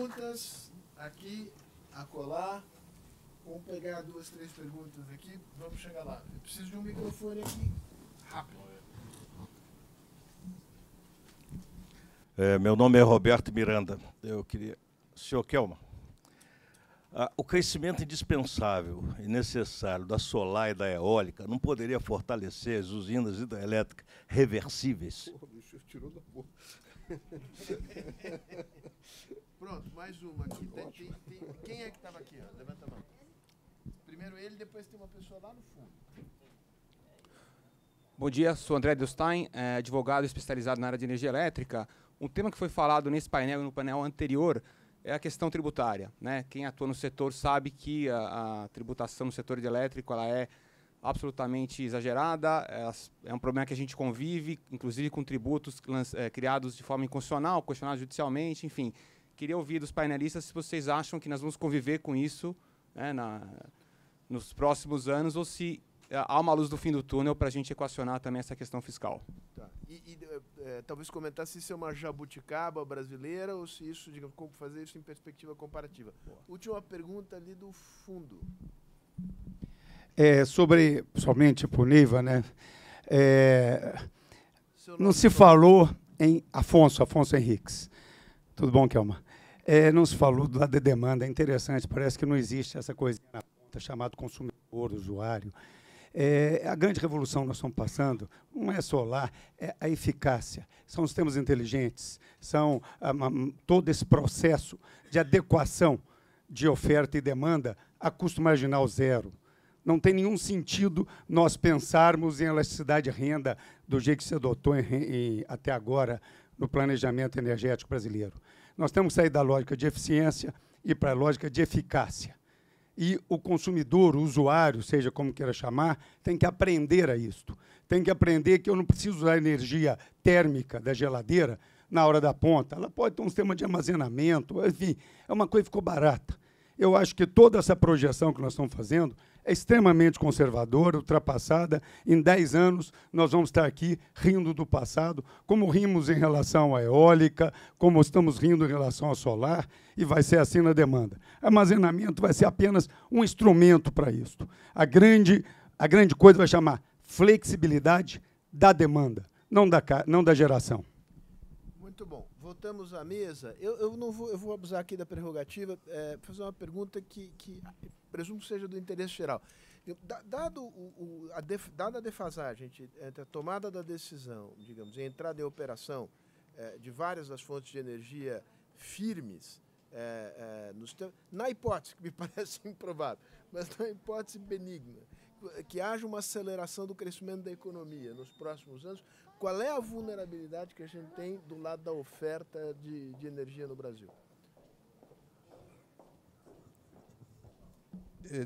perguntas aqui, acolá. Vamos pegar 2, 3 perguntas aqui. Vamos chegar lá. Eu preciso de um microfone aqui. Rápido. Meu nome é Roberto Miranda. Eu queria... Senhor Kelman, o crescimento indispensável e necessário da solar e da eólica não poderia fortalecer as usinas hidrelétricas reversíveis? Porra, bicho, tirou da boca. Pronto, mais uma aqui. Quem é que estava aqui? Ó? Levanta a mão. Primeiro ele, depois tem uma pessoa lá no fundo. Bom dia, sou André Delstein, advogado especializado na área de energia elétrica. Um tema que foi falado nesse painel e no painel anterior é a questão tributária, né? Quem atua no setor sabe que a tributação no setor de elétrico ela é absolutamente exagerada, é um problema que a gente convive, inclusive com tributos criados de forma inconstitucional, questionados judicialmente, enfim. Queria ouvir dos painelistas se vocês acham que nós vamos conviver com isso, né, nos próximos anos, ou se há uma luz do fim do túnel para a gente equacionar também essa questão fiscal. Tá. Talvez comentar se isso é uma jabuticaba brasileira ou se isso, digamos, como fazer isso em perspectiva comparativa. Boa. Última pergunta ali do fundo. Sobre, somente por Neiva, né? Não se falou em Afonso Henriques. Tudo bom, Kelma? Não se falou da demanda, é interessante, parece que não existe essa coisa na ponta chamada consumidor, usuário. A grande revolução que nós estamos passando não é solar, é a eficácia. São os sistemas inteligentes, são todo esse processo de adequação de oferta e demanda a custo marginal zero. Não tem nenhum sentido nós pensarmos em elasticidade de renda do jeito que se adotou até agora no planejamento energético brasileiro. Nós temos que sair da lógica de eficiência e para a lógica de eficácia. E o consumidor, o usuário, seja como queira chamar, tem que aprender a isto. Tem que aprender que eu não preciso usar a energia térmica da geladeira na hora da ponta. Ela pode ter um sistema de armazenamento, enfim, é uma coisa que ficou barata. Eu acho que toda essa projeção que nós estamos fazendo é extremamente conservadora, ultrapassada. Em 10 anos, nós vamos estar aqui rindo do passado, como rimos em relação à eólica, como estamos rindo em relação ao solar, e vai ser assim na demanda. Armazenamento vai ser apenas um instrumento para isso. A grande coisa vai chamar flexibilidade da demanda, não da geração. Muito bom. Voltamos à mesa. Eu vou abusar aqui da prerrogativa, fazer uma pergunta que presumo que seja do interesse geral. Dada a defasagem entre a tomada da decisão, digamos, e a entrada em operação de várias das fontes de energia firmes, na hipótese, que me parece improvável, mas na hipótese benigna, que haja uma aceleração do crescimento da economia nos próximos anos, qual é a vulnerabilidade que a gente tem do lado da oferta de energia no Brasil?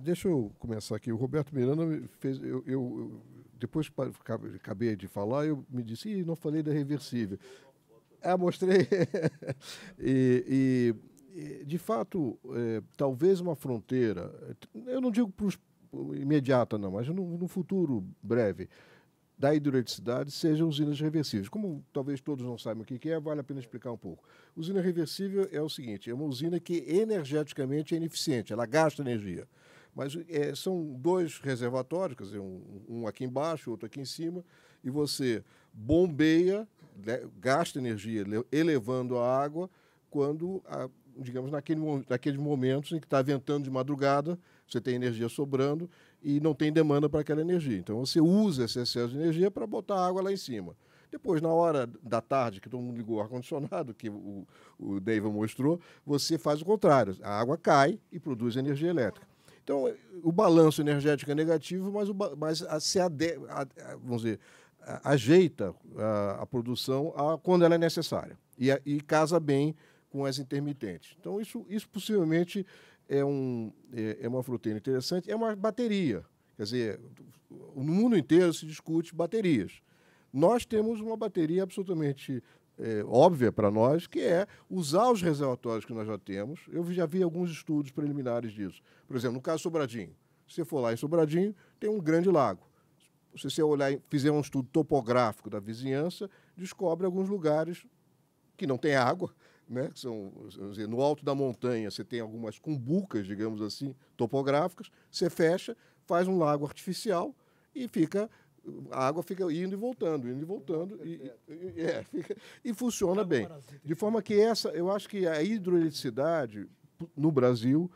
Deixa eu começar aqui. O Roberto Miranda fez... depois que acabei de falar, eu me disse, não falei da reversível. Mostrei. De fato, talvez uma fronteira, eu não digo para os imediata, não, mas no futuro breve, da hidroeletricidade sejam usinas reversíveis. Como talvez todos não saibam o que é, vale a pena explicar um pouco. Usina reversível é o seguinte, é uma usina que energeticamente é ineficiente, ela gasta energia. Mas são 2 reservatórios, quer dizer, um aqui embaixo, outro aqui em cima, e você bombeia, gasta energia elevando a água quando, digamos, naqueles momentos em que está ventando de madrugada, você tem energia sobrando e não tem demanda para aquela energia. Então, você usa esse excesso de energia para botar água lá em cima. Depois, na hora da tarde, que todo mundo ligou o ar-condicionado, que o Deiva mostrou, você faz o contrário. A água cai e produz energia elétrica. Então, o balanço energético é negativo, mas vamos dizer, ajeita a produção quando ela é necessária e casa bem com as intermitentes. Então, isso possivelmente é uma fronteira interessante. É uma bateria. Quer dizer, no mundo inteiro se discute baterias. Nós temos uma bateria absolutamente óbvia para nós, que é usar os reservatórios que nós já temos. Eu já vi alguns estudos preliminares disso. Por exemplo, no caso Sobradinho. Se você for lá em Sobradinho, tem um grande lago. Se você olhar e fizer um estudo topográfico da vizinhança, descobre alguns lugares que não tem água, né, que são, vamos dizer, no alto da montanha você tem algumas cumbucas, digamos assim, topográficas, você fecha, faz um lago artificial e a água fica indo e voltando, e funciona bem. De forma que eu acho que a hidroeletricidade no Brasil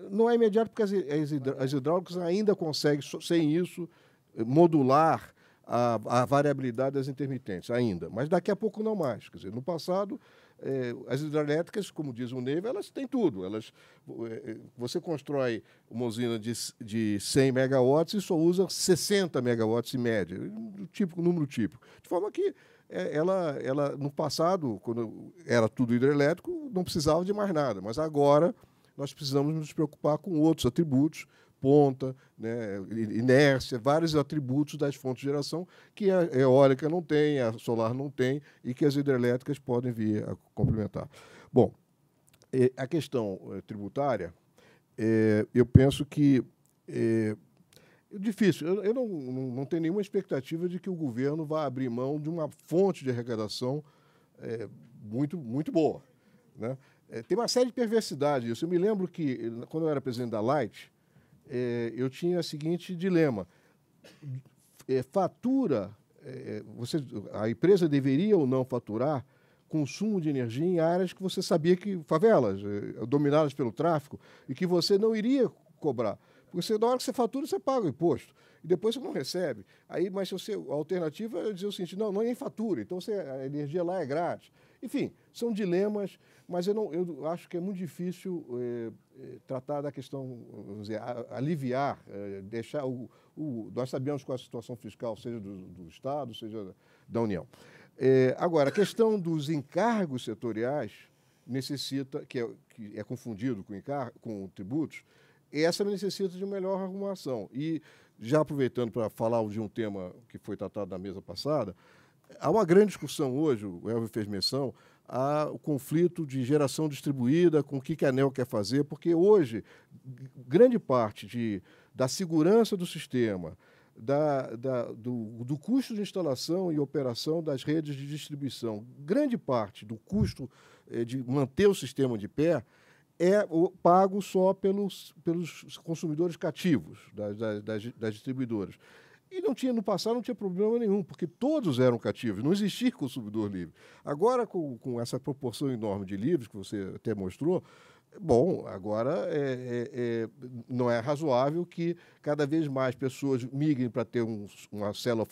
não é imediato, porque as hidráulicas ainda conseguem, sem isso, modular a variabilidade das intermitentes, ainda. Mas daqui a pouco não mais. Quer dizer, no passado, as hidrelétricas, como diz o Neiva, elas têm tudo. Você constrói uma usina de 100 megawatts e só usa 60 megawatts em média, número típico. De forma que ela, no passado, quando era tudo hidrelétrico, não precisava de mais nada. Mas agora nós precisamos nos preocupar com outros atributos, ponta, né, inércia, vários atributos das fontes de geração que a eólica não tem, a solar não tem e que as hidrelétricas podem vir a complementar. Bom, a questão tributária, eu penso que é difícil. Eu não tenho nenhuma expectativa de que o governo vá abrir mão de uma fonte de arrecadação muito, muito boa, né? Tem uma série de perversidades isso. Eu me lembro que, quando eu era presidente da Light, eu tinha o seguinte dilema. A empresa deveria ou não faturar consumo de energia em áreas que você sabia que, favelas, dominadas pelo tráfico, e que você não iria cobrar. Porque na hora que você fatura, você paga o imposto. E depois você não recebe. Mas a alternativa é dizer o seguinte, não é em fatura, então a energia lá é grátis. Enfim, são dilemas, mas eu acho que é muito difícil tratar da questão, vamos dizer, aliviar, deixar nós sabemos qual é a situação fiscal, seja do Estado, seja da União. Agora, a questão dos encargos setoriais necessita, que é confundido com tributos, essa necessita de melhor arrumação. E, já aproveitando para falar de um tema que foi tratado na mesa passada, há uma grande discussão hoje, o Elvio fez menção, há o conflito de geração distribuída, com o que a ANEEL quer fazer, porque hoje, grande parte da segurança do sistema, do custo de instalação e operação das redes de distribuição, grande parte do custo de manter o sistema de pé é pago só pelos consumidores cativos das distribuidoras. E no passado não tinha problema nenhum, porque todos eram cativos, não existia consumidor livre. Agora, com essa proporção enorme de livres, que você até mostrou, bom, agora não é razoável que cada vez mais pessoas migrem para ter uma célula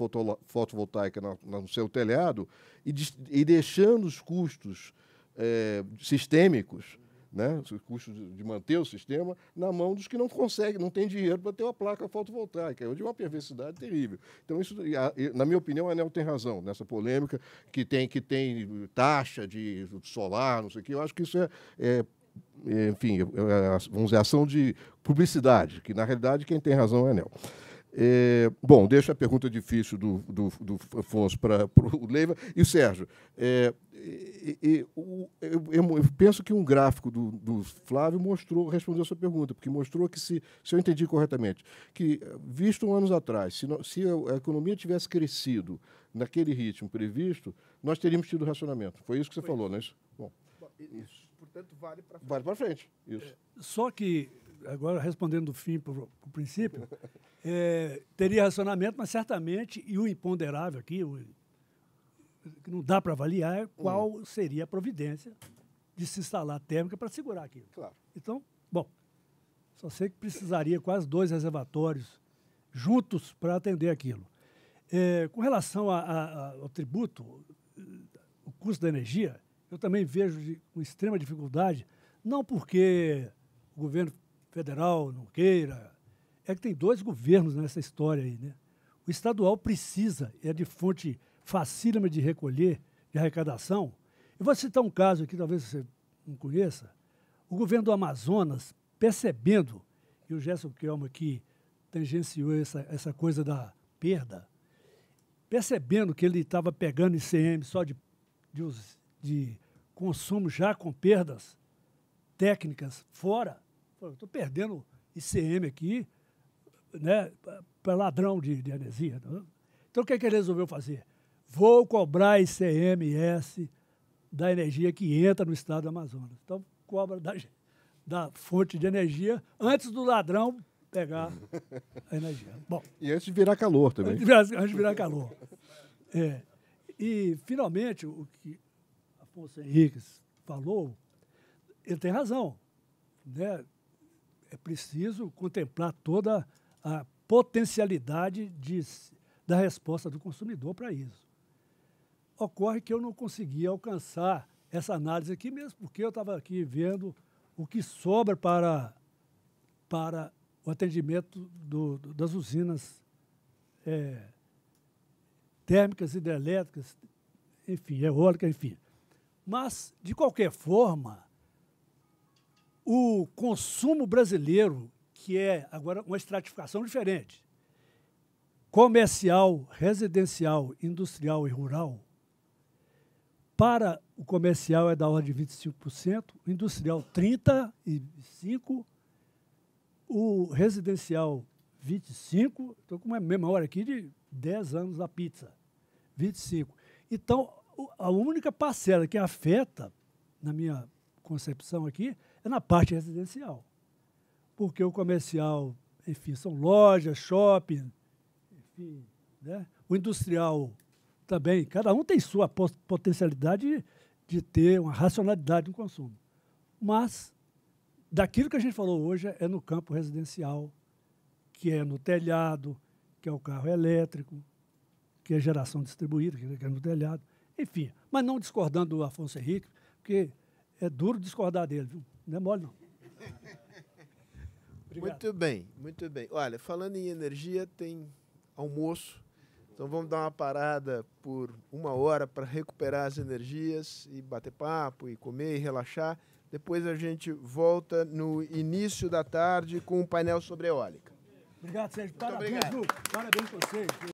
fotovoltaica no seu telhado e deixando os custos sistêmicos, né, os custos de manter o sistema, na mão dos que não conseguem, não têm dinheiro para ter uma placa fotovoltaica. É de uma perversidade terrível. Então, isso, na minha opinião, a ANEEL tem razão nessa polêmica, que tem taxa de solar, não sei o quê. Eu acho que isso enfim, vamos dizer, ação de publicidade, que, na realidade, quem tem razão é a ANEEL. Bom, deixa a pergunta difícil do Afonso para o Leiva. E o Sérgio, eu penso que um gráfico do Flávio respondeu a sua pergunta, porque mostrou que, se eu entendi corretamente, que, visto anos atrás, se a economia tivesse crescido naquele ritmo previsto, nós teríamos tido racionamento. Foi isso que você falou, não é isso? Bom, isso. Portanto, vale para frente. Vale para frente, isso. Só que, agora respondendo do fim para o princípio, teria racionamento, mas certamente, e o imponderável aqui, que não dá para avaliar, qual seria a providência de se instalar térmica para segurar aquilo. Claro. Então, bom, só sei que precisaria quase 2 reservatórios juntos para atender aquilo. Com relação ao tributo, o custo da energia, eu também vejo com extrema dificuldade, não porque o governo federal não queira, é que tem 2 governos nessa história aí, né? O estadual precisa, de fonte facílima de recolher, de arrecadação. Eu vou citar um caso aqui, talvez você não conheça. O governo do Amazonas, percebendo, e o Gerson Kelma aqui tangenciou essa coisa da perda, percebendo que ele estava pegando ICM só de consumo já com perdas técnicas fora, estou perdendo ICM aqui, né, para ladrão de energia. Então, o que ele resolveu fazer? Vou cobrar ICMS da energia que entra no estado do Amazonas. Então, cobra da fonte de energia antes do ladrão pegar a energia. Bom, E antes de virar calor também. antes de virar calor. E, finalmente, o que Afonso Henriques falou, ele tem razão, né? É preciso contemplar toda a potencialidade da resposta do consumidor para isso. Ocorre que eu não consegui alcançar essa análise aqui mesmo, porque eu estava aqui vendo o que sobra para o atendimento das usinas térmicas, hidrelétricas, enfim, eólica, enfim. Mas, de qualquer forma, o consumo brasileiro, que é agora uma estratificação diferente, comercial, residencial, industrial e rural, para o comercial é da ordem de 25%, o industrial 35%, o residencial 25%, estou com uma memória aqui de 10 anos da pizza, 25%. Então, a única parcela que afeta, na minha concepção aqui, é na parte residencial. Porque o comercial, enfim, são lojas, shopping, enfim, né? O industrial também, cada um tem sua potencialidade de ter uma racionalidade no consumo. Mas, daquilo que a gente falou hoje, é no campo residencial, que é no telhado, que é o carro elétrico, que é geração distribuída, que é no telhado, enfim. Mas não discordando do Afonso Henrique, porque é duro discordar dele, viu? Não é mole, não. Muito bem, muito bem. Olha, falando em energia, tem almoço. Então vamos dar uma parada por 1 hora para recuperar as energias e bater papo, e comer e relaxar. Depois a gente volta no início da tarde com um painel sobre eólica. Obrigado, Sérgio. Muito obrigado. Parabéns a vocês.